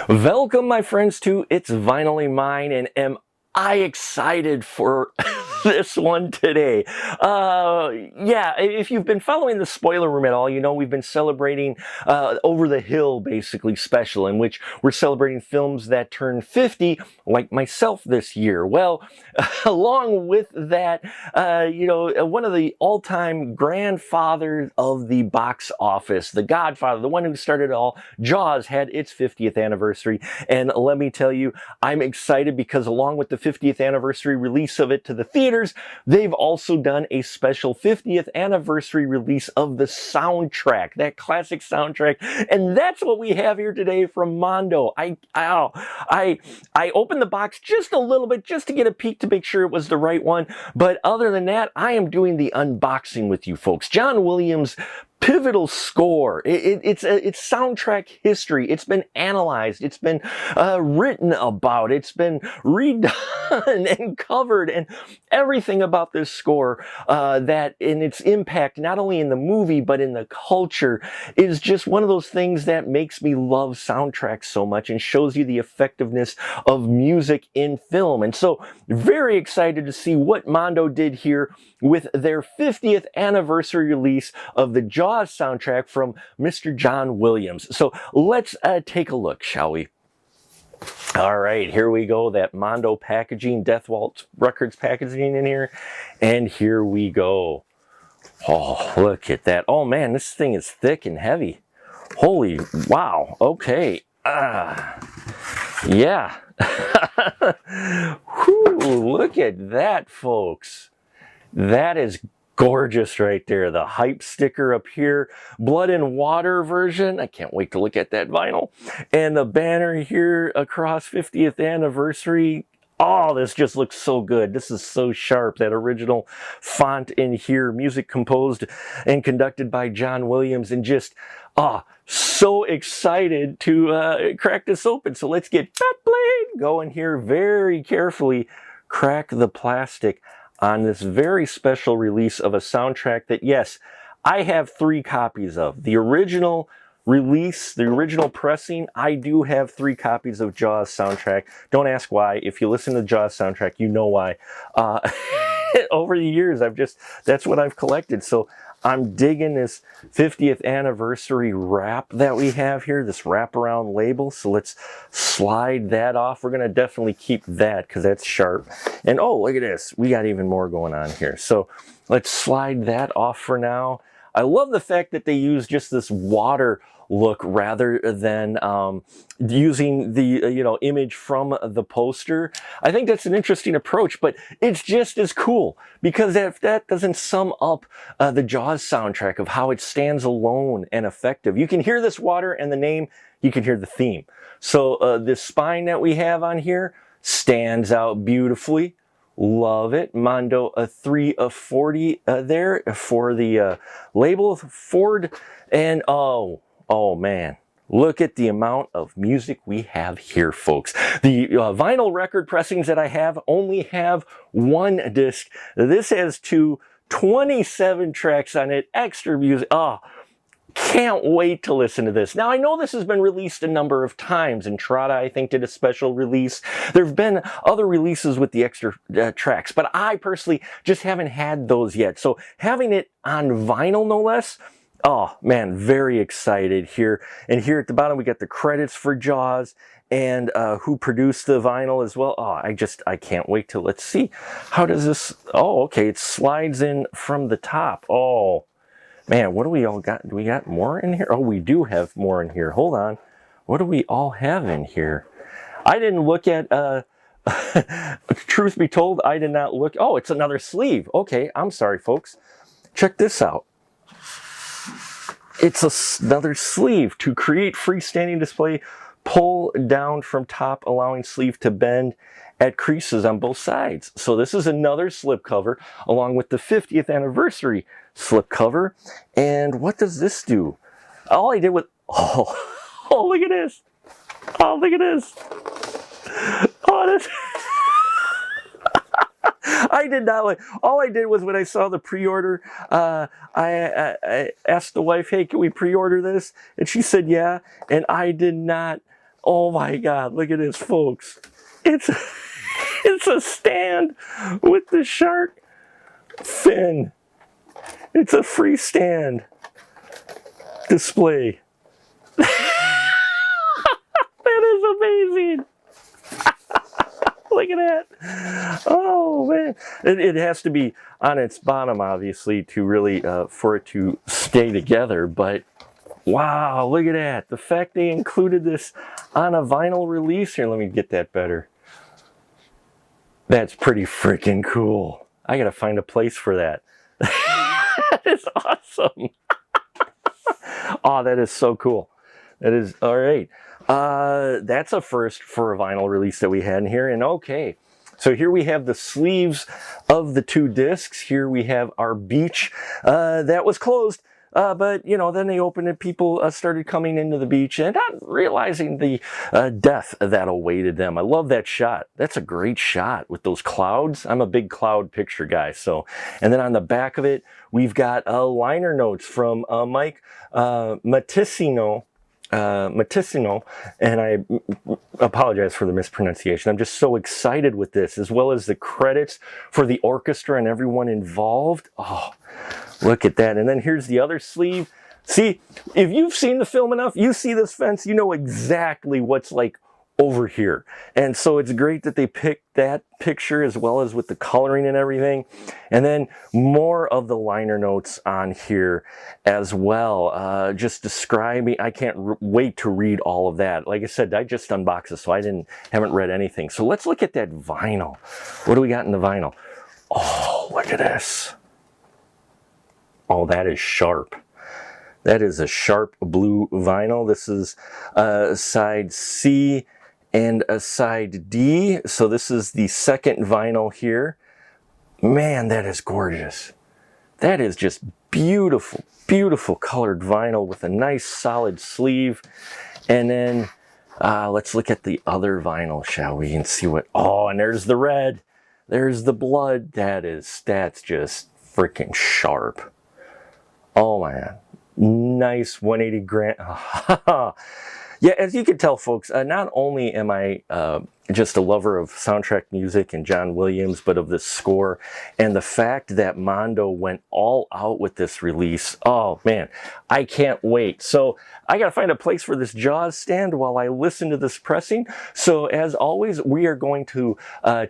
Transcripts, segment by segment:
Welcome, my friends, to It's Vinylly Mine, and am I excited for this one today. Yeah, if you've been following the spoiler room at all, you know we've been celebrating Over the Hill, basically, special, in which we're celebrating films that turn 50, like myself this year. Well, along with that, one of the all-time grandfathers of the box office, the Godfather, the one who started it all, Jaws, had its 50th anniversary, and let me tell you, I'm excited because along with the 50th anniversary release of it to the theaters, they've also done a special 50th anniversary release of the soundtrack, that classic soundtrack, and that's what we have here today from Mondo. I opened the box just a little bit just to get a peek to make sure it was the right one, but other than that, I am doing the unboxing with you folks. John Williams' pivotal score. It's soundtrack history. It's been analyzed. It's been written about. It's been redone and covered, and everything about this score that in its impact, not only in the movie but in the culture, is just one of those things that makes me love soundtracks so much and shows you the effectiveness of music in film. And so, very excited to see what Mondo did here with their 50th anniversary release of the Jaws soundtrack from Mr. John Williams. So let's take a look, shall we? All right, here we go. That Mondo packaging, Death Waltz Records packaging in here. And here we go. Oh, look at that. Oh man, this thing is thick and heavy. Holy wow. Okay. Yeah. Whew, look at that, folks. That is gorgeous right there. The hype sticker up here, Blood and Water version. I can't wait to look at that vinyl. And the banner here across 50th anniversary. Oh, this just looks so good. This is so sharp. That original font in here, music composed and conducted by John Williams, and just, so excited to crack this open. So let's get Bat Blade going here very carefully. Crack the plastic on this very special release of a soundtrack that, yes, I have 3 copies of. The original release, the original pressing, I do have 3 copies of Jaws soundtrack. Don't ask why. If you listen to the Jaws soundtrack, you know why. Over the years, that's what I've collected. So I'm digging this 50th anniversary wrap that we have here, this wraparound label. So let's slide that off. We're going to definitely keep that because that's sharp. And oh, look at this. We got even more going on here. So let's slide that off for now. I love the fact that they use just this water look rather than using the image from the poster. I think that's an interesting approach, but it's just as cool because if that doesn't sum up the Jaws soundtrack of how it stands alone and effective. You can hear this water and the name, you can hear the theme. So this spine that we have on here stands out beautifully. Love it. Mondo 340 there for the label, Ford, and oh man, look at the amount of music we have here, folks. The vinyl record pressings that I have only have 1 disc. This has 27 tracks on it, extra music. Can't wait to listen to this. Now, I know this has been released a number of times. Entrada, I think, did a special release. There have been other releases with the extra tracks, but I personally just haven't had those yet. So having it on vinyl, no less, oh man, very excited here. And here at the bottom, we got the credits for Jaws and who produced the vinyl as well. I can't wait till let's see. How does this, okay, it slides in from the top. Oh, man, what do we all got? Do we got more in here? Oh, we do have more in here. Hold on. What do we all have in here? I didn't look at, truth be told, I did not look. Oh, it's another sleeve. Okay, I'm sorry, folks. Check this out. It's another sleeve to create freestanding display. Pull down from top, allowing sleeve to bend at creases on both sides. So this is another slipcover along with the 50th anniversary slipcover. And what does this do? All I did was, look at this. Oh, look at this. Oh, this. I did not like, all I did was when I saw the pre-order, I asked the wife, hey, can we pre-order this? And she said, yeah. And I did not Oh my God, look at this, folks. It's it's a stand with the shark fin. It's a freestand display. That is amazing. Look at that. Oh man. It has to be on its bottom, obviously, to really for it to stay together, but wow, look at that. The fact they included this on a vinyl release. Here, let me get that better. That's pretty freaking cool. I gotta find a place for that. That is awesome. Oh, that is so cool. That is, all right. That's a first for a vinyl release that we had in here. And okay, so here we have the sleeves of the 2 discs. Here we have our beach that was closed. But, you know, then they opened it. People started coming into the beach and not realizing the death that awaited them. I love that shot. That's a great shot with those clouds. I'm a big cloud picture guy. So, and then on the back of it, we've got liner notes from Mike Matissino, and I apologize for the mispronunciation. I'm just so excited with this, as well as the credits for the orchestra and everyone involved. Oh, look at that. And then here's the other sleeve. See, if you've seen the film enough, you see this fence, you know exactly what's like over here. And so it's great that they picked that picture as well as with the coloring and everything. And then more of the liner notes on here as well. Just describing, I can't wait to read all of that. Like I said, I just unboxed it, so I haven't read anything. So let's look at that vinyl. What do we got in the vinyl? Oh, look at this. Oh, that is sharp. That is a sharp blue vinyl. This is side C and a side D. So this is the second vinyl here. Man, that is gorgeous. That is just beautiful, beautiful colored vinyl with a nice solid sleeve. And then let's look at the other vinyl, shall we, and see what, oh, and there's the red. There's the blood. That's just freaking sharp. Oh man, nice 180 grand. Yeah, as you can tell, folks, not only am I just a lover of soundtrack music and John Williams, but of this score and the fact that Mondo went all out with this release. Oh man, I can't wait. So I gotta find a place for this Jaws stand while I listen to this pressing. So as always, we are going to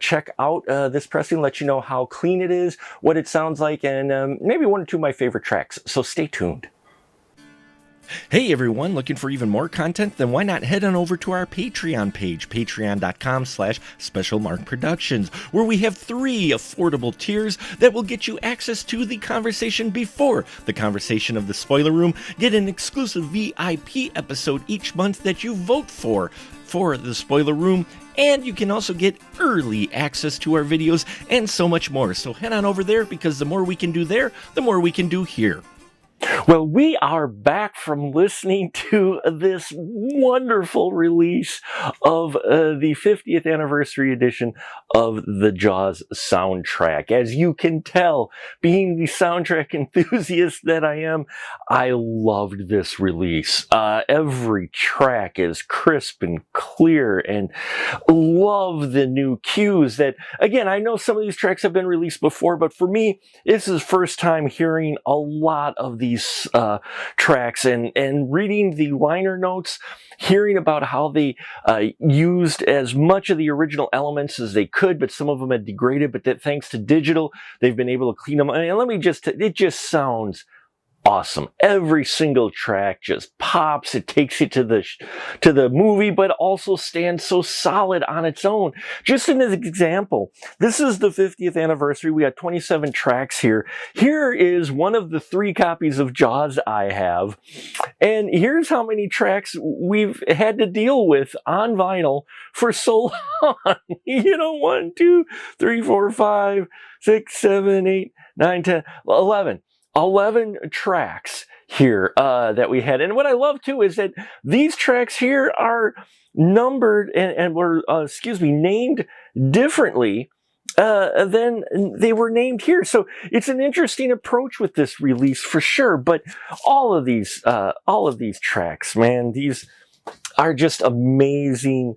check out this pressing, let you know how clean it is, what it sounds like, and maybe 1 or 2 of my favorite tracks. So stay tuned. Hey everyone, looking for even more content? Then why not head on over to our Patreon page, patreon.com/specialmarkproductions, where we have 3 affordable tiers that will get you access to the conversation before the conversation of the spoiler room, get an exclusive VIP episode each month that you vote for the spoiler room, and you can also get early access to our videos and so much more. So head on over there, because the more we can do there, the more we can do here. Well, we are back from listening to this wonderful release of the 50th anniversary edition of the Jaws soundtrack. As you can tell, being the soundtrack enthusiast that I am, I loved this release. Every track is crisp and clear, and love the new cues that, again, I know some of these tracks have been released before, but for me, this is the first time hearing a lot of these tracks and reading the liner notes, hearing about how they used as much of the original elements as they could, but some of them had degraded, but that thanks to digital, they've been able to clean them. And it just sounds awesome. Every single track just pops. It takes you to the movie, but also stands so solid on its own. Just an example, this is the 50th anniversary. We got 27 tracks here. Here is one of the 3 copies of Jaws I have. And here's how many tracks we've had to deal with on vinyl for so long. 1, 2, 3, 4, 5, 6, 7, 8, 9, 10, 11. 11 tracks here that we had. And what I love too is that these tracks here are numbered and were, named differently than they were named here. So it's an interesting approach with this release for sure. But all of these tracks, man, are just amazing.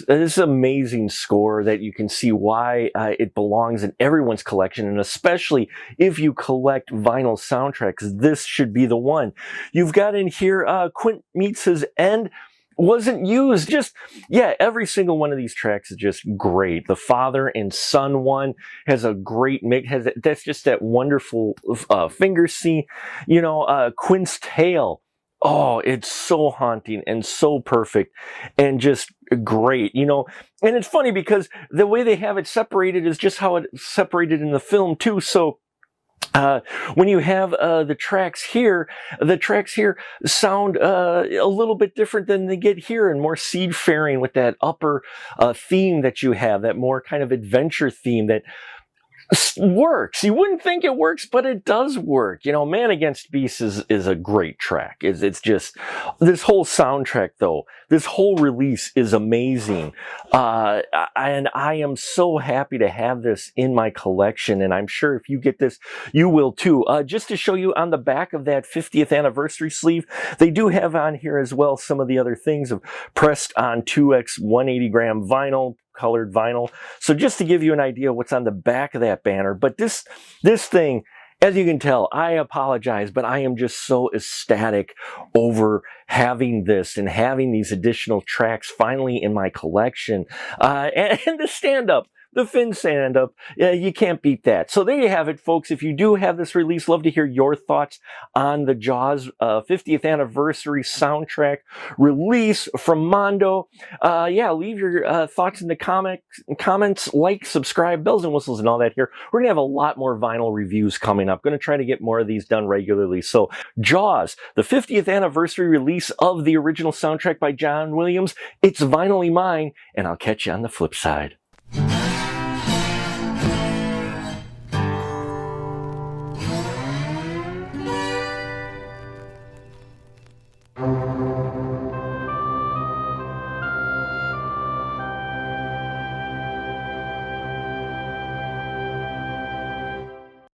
This is an amazing score that you can see why it belongs in everyone's collection, and especially if you collect vinyl soundtracks, this should be the one. You've got in here Quint Meets His End. Wasn't used. Just, yeah, every single one of these tracks is just great. The father and son one has a great mix. That's just that wonderful finger scene. You know, Quint's Tale. Oh, it's so haunting and so perfect and just great, you know. And it's funny because the way they have it separated is just how it's separated in the film too. So when you have the tracks here sound a little bit different than they get here, and more seafaring with that upper theme that you have, that more kind of adventure theme that works. You wouldn't think it works, but it does work. You know, Man Against Beast is a great track. It's just, this whole soundtrack though, this whole release is amazing. And I am so happy to have this in my collection, and I'm sure if you get this, you will too. Just to show you on the back of that 50th anniversary sleeve, they do have on here as well some of the other things of pressed on 2x 180 gram vinyl, colored vinyl. So just to give you an idea of what's on the back of that banner. But this thing, as you can tell, I apologize, but I am just so ecstatic over having this and having these additional tracks finally in my collection. And the stand-up. The Finn stand-up, you can't beat that. So there you have it, folks. If you do have this release, love to hear your thoughts on the Jaws 50th anniversary soundtrack release from Mondo. Yeah, leave your thoughts in the comments, like, subscribe, bells and whistles and all that here. We're going to have a lot more vinyl reviews coming up. Going to try to get more of these done regularly. So Jaws, the 50th anniversary release of the original soundtrack by John Williams. It's vinylly mine, and I'll catch you on the flip side.